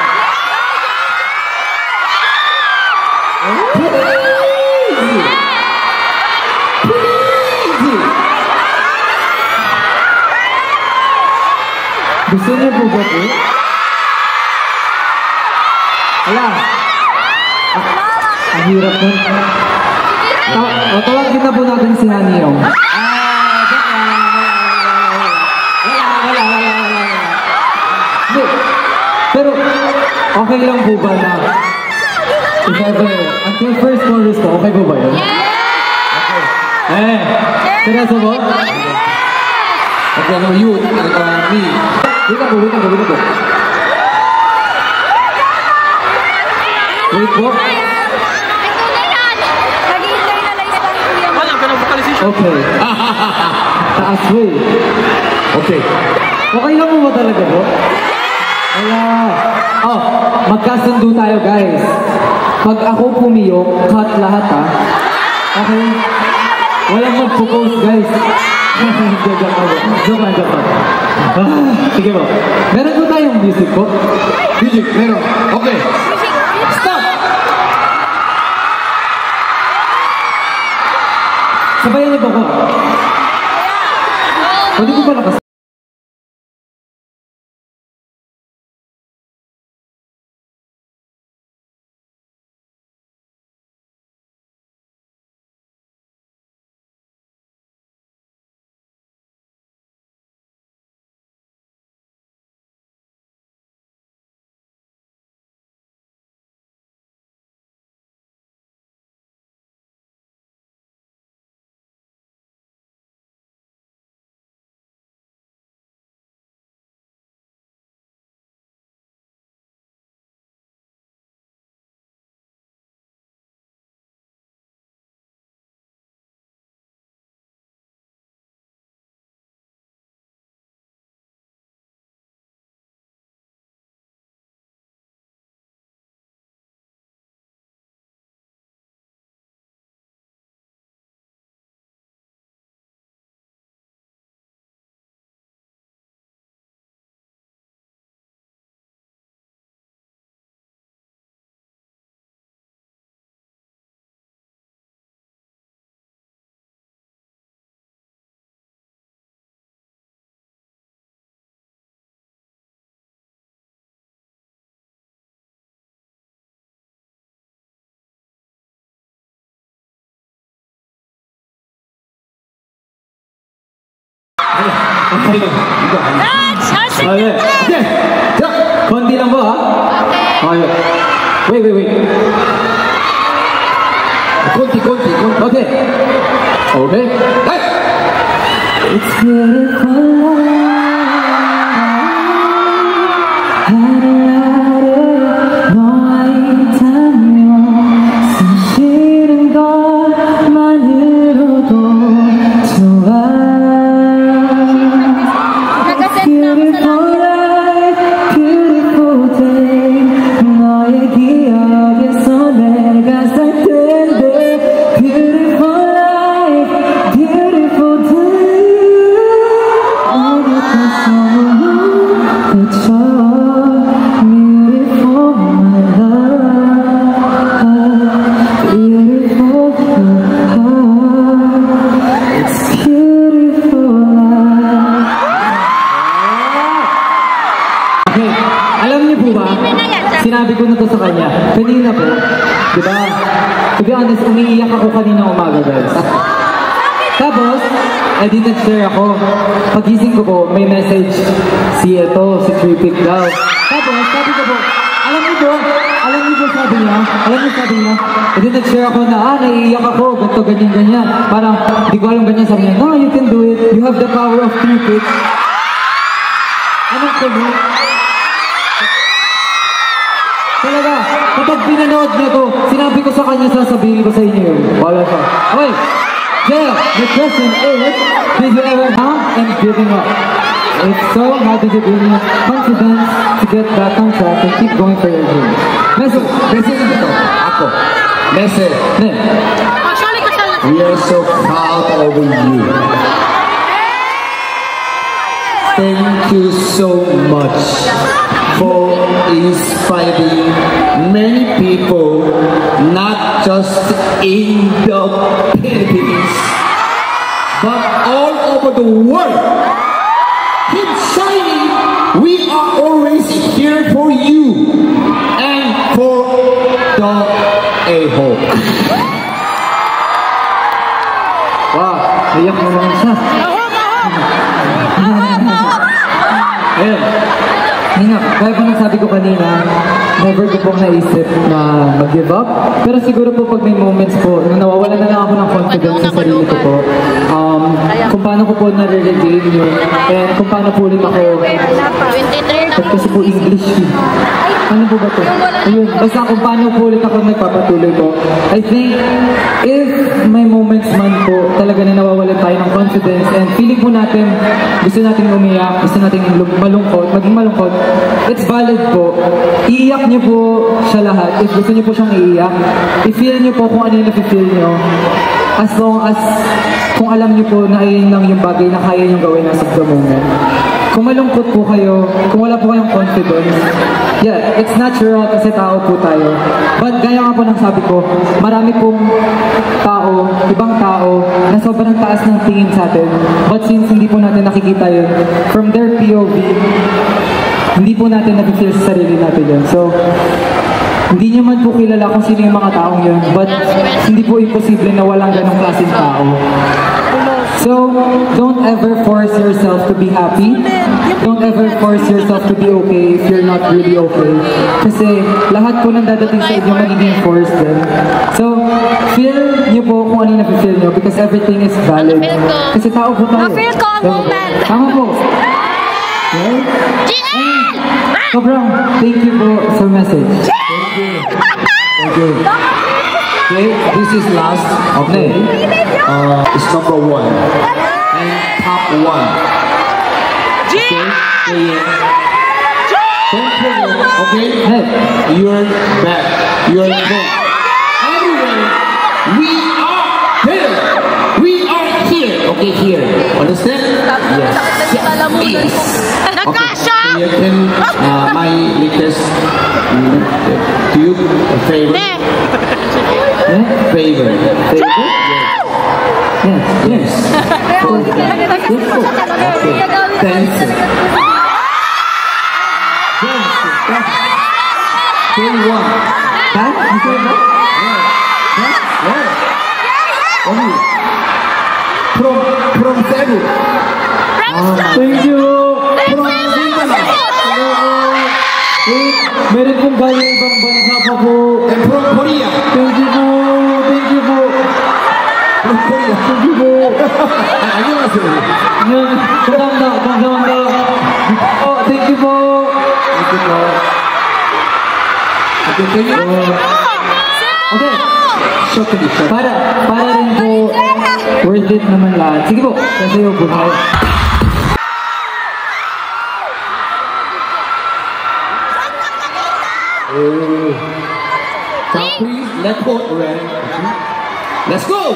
Gusto niyo po ba po? Wala. Ang hirap nun. Tawagin na po natin si Haniyong. Pero, okay lang po ba na if ever, until first chorus po, okay po ba yun? Okay. Seryoso po? Okay, no, you, me. Wait po. Wait po. Okay. Taas po eh. Okay. Okay lang mo ba talaga po? Wala. Oh, magkasundo tayo guys. Pag ako pumiyok, cut lahat ha. Okay? Walang mag-propose guys. Joke lang. Sige po. Meron po tayong music po? Music, meron. Okay. Stop! Sabayan niyo ba ko? Pwede ko pala kasi. Okay. Ja, konti lang po ha? Okay. Wait. Konti. Okay. Hey! It's beautiful. Sinabi ko na to sa kanya. Kanina po, diba? To be honest, umiiyak ako kanina umaga, guys. Tapos, di nag-share ako. Pagising ko po, may message si Tripik daw. Tapos, sabi ko po, alam niyo sabi niya, di nag-share ako na, naiiyak ako, ganito, ganyan. Parang, di ko alam ganyan, sabi niya, no, you can do it. You have the power of Tripik. Anong sabi? Talaga, kapag pinanood niya to, sinabi ko sa kanya, sasabihin ko sa inyo yun. Wala siya. Okay, Jel, the question is, did you ever have and giving up? If so, how did you bring your confidence to get back on track and keep going for your dream? Message ito. Ako. Message. We are so proud over you. Thank you so much for inspiring many people, not just in the Philippines, but all over the world. Keep shining. We are always here for you and for the A-Hope. Wow, iyak mo naman siya. Ayun. Kaya po nagsabi ko kanina, never ko pong naisip na mag-give up. Pero siguro po pag may moments po, nung nawawala na lang ako ng confidence sa sarili ko po, kung paano ko po nare-regain yun, and kung paano po ulit ako, kasi po English yun. Ano po ba ito? Ayun, basta kung paano po ulit ako nagpapatuloy po. I think, if may moments man po, talaga na nawawalan tayo ng confidence, and feeling po natin, gusto natin umiyak, gusto natin maging malungkot, it's valid po. Iiyak niyo po siya lahat. If gusto niyo po siyang iiyak, i-feel niyo po kung ano yung na-feel niyo. As long as, kung alam niyo po na ayun lang yung bagay na kaya niyong gawin as of the moment. kung malungkot po kayo, kung wala po kayong confidence, yeah, it's natural kasi tao po tayo. But gaya nga po ng sabi ko, marami pong tao, ibang tao, na sobrang taas ng tingin sa atin. But since hindi po natin nakikita yun, from their POV, hindi po natin na-feel sa sarili natin yun. So, hindi nyo man po kilala kung sino yung mga taong yun, but hindi po imposible na walang ganong klaseng tao. So, don't ever force yourself to be happy. Don't ever force yourself to be okay if you're not really okay. Kasi lahat po nang dadating sa inyo magiging forced din. So, feel nyo po kung ano yung nafe-feel nyo because everything is valid. Kasi tao po tayo. Na-feel ko ang moment! Tama po. Okay? Sobrang thank you po sa message. Thank you. Thank you. Okay, this is last. Okay. It's number 1. And top 1. Okay? Okay? Hey, you're back. You're back. Anyway, we are here. We are here. Okay, here. Understand? Yes. Okay. So you can, my latest to you, a favor. Favor. Favor? Yes. Yes. Okay. Thank you. Say one. That? You say that? Yeah. Only. From Cebu. Thank you. Meron pong galing ibang bansa pa po. And from Korea. Thank you po. Thank you po. From Korea. Thank you po. 안녕하세요. 감사합니다. Oh, thank you po. Thank you po. Okay, thank you. Okay. Shortly. Para rin po worth it naman lahat. Sige po. Kasi yung buhay. So please, let's go around. Let's go!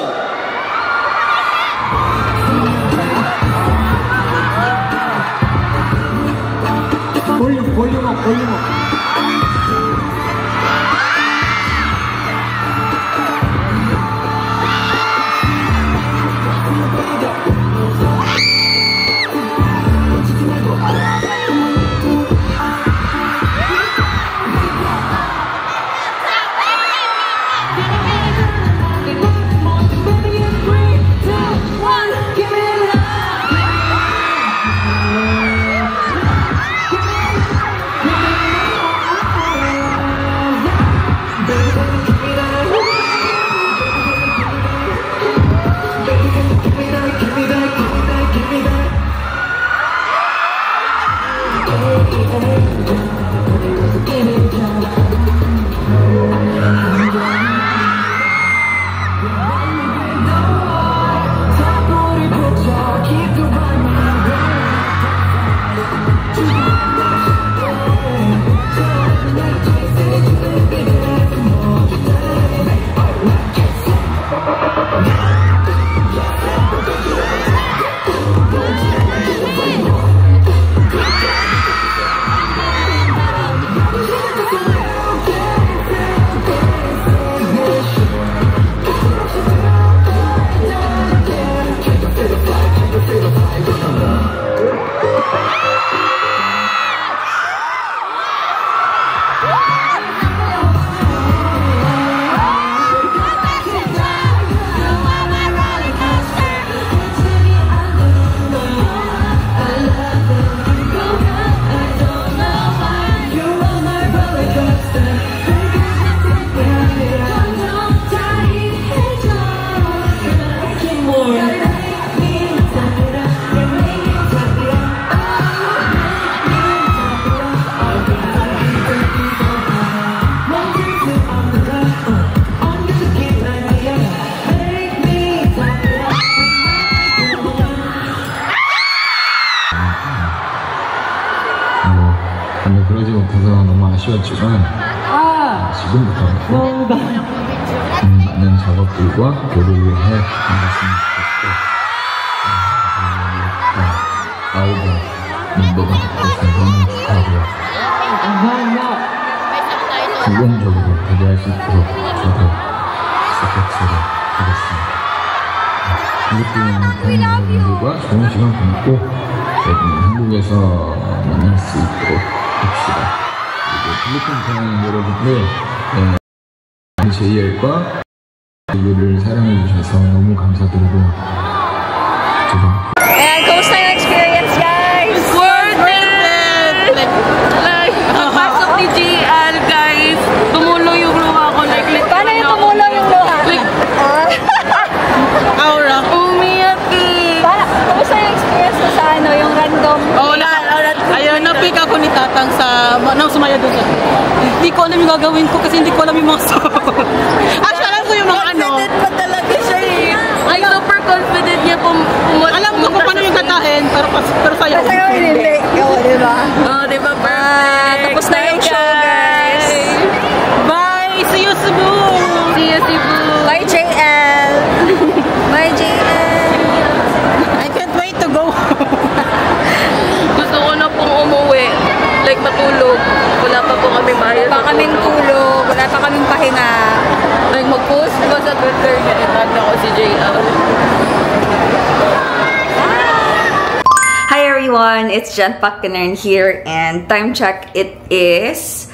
Volume up. 그러지 못해서 너무 아쉬웠지만 지금부터 많은 작업들과 교류를 해 나갔으면 좋겠고 멤버가 돼서 너무 축하하고요. 긍정적으로 대비할 수 있도록 저도 서포트를 하겠습니다. 필리핀 여러분들과 좋은 시간 보냈고 한국에서 만날 수 있도록 합시다. 그리고 필리핀 팬 여러분들 JL과 이거를 사랑해 주셔서 너무 감사드리고 And kamusta yung experience, guys? Worth it! Like, pagpasok ni JL, guys, tumulo yung luha ko. Like, Paano yung tumulo yung luha? Like, Aura. umiyak eh. Kamusta yung experience ko sa ano, yung random? Oh, ayun, na-pick ako ni Tatang sa, nang sumaya doon sa, hindi ko alam yung gagawin ko kasi hindi ko alam yung mga song. Actually, alam ko yung mga ano. Confident pa talaga siya eh. Like, super confident niya Alam ko kung paano yung kantahin, pero sayo. Kasi kami hindi. Oo, diba? Oh, diba? Perfect. Tapos na yung show, guys. Bye! See you, Cebu! See you, Cebu. Bye, JL. Bye, JL. I can't wait to go. Gusto ko na pong umuwi. Like, matulog. Wala pa po kami mahal. Wala pa kaming tulog. Wala pa kaming pahinga. Like, mag-post ba sa Twitter? Ganyan ako si JL. Hi everyone, it's Jen Pakkanern here, and time check, it is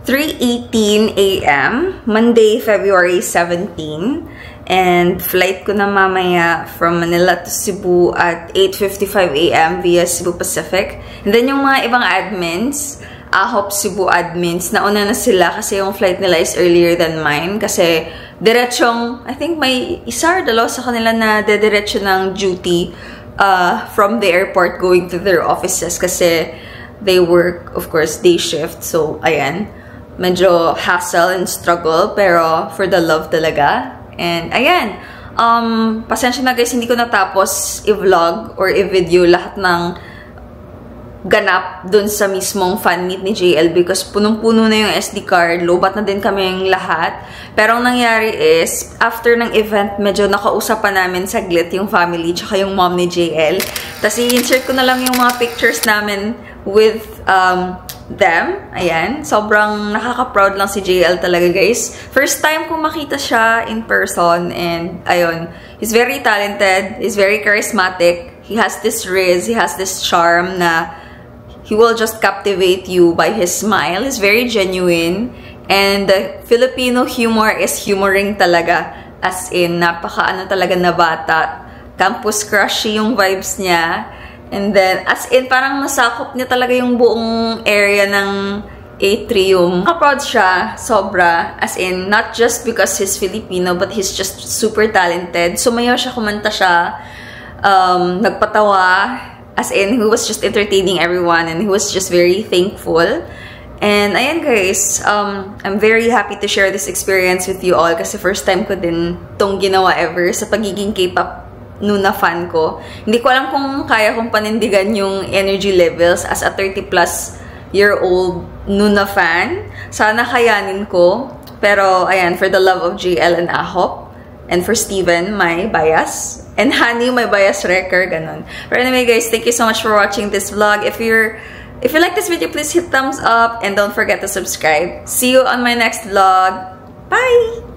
3:18 a.m. Monday, February 17, and flight ko na mamaya from Manila to Cebu at 8:55 a.m. via Cebu Pacific. And then yung mga ibang admins, Ahop Cebu admins, nauna na sila kasi yung flight nila is earlier than mine kasi diretsong, I think may isa or dalawa sa kanila na dediretso ng duty from the airport going to their offices kasi they work, of course, day shift. So, ayan, medyo hassle and struggle pero for the love talaga. And ayan, pasensya na guys, hindi ko natapos i-vlog or i-video lahat ng ganap dun sa mismong fan meet ni JL because punong-puno na yung SD card, lobat na din kami yung lahat. Pero ang nangyari is, after ng event, medyo nakausapan namin saglit yung family tsaka yung mom ni JL. Tapos i-insert ko na lang yung mga pictures namin with them. Ayan, sobrang nakaka-proud lang si JL talaga guys. First time kong makita siya in person and ayun, he's very talented, he's very charismatic, he has this riz, he has this charm na he will just captivate you by his smile. He's very genuine. And the Filipino humor is humoring talaga. As in, napaka-ano talaga na bata. Campus crushy yung vibes niya. And then, as in, parang nasakop niya talaga yung buong area ng Atrium. Proud siya, sobra. As in, not just because he's Filipino, but he's just super talented. Sumayaw siya, kumanta siya. Nagpatawa. As in, he was just entertaining everyone and he was just very thankful. And ayan guys, I'm very happy to share this experience with you all kasi first time ko din tong ginawa ever sa pagiging K-pop Nuna fan ko. Hindi ko alam kung kaya kong panindigan yung energy levels as a 30-plus-year-old Nuna fan. Sana kayanin ko. Pero ayan, for the love of JL and Ahop, and for Steven, my bias. And Hani, my bias wrecker, ganon. But anyway, guys, thank you so much for watching this vlog. If you like this video, please hit thumbs up and don't forget to subscribe. See you on my next vlog. Bye!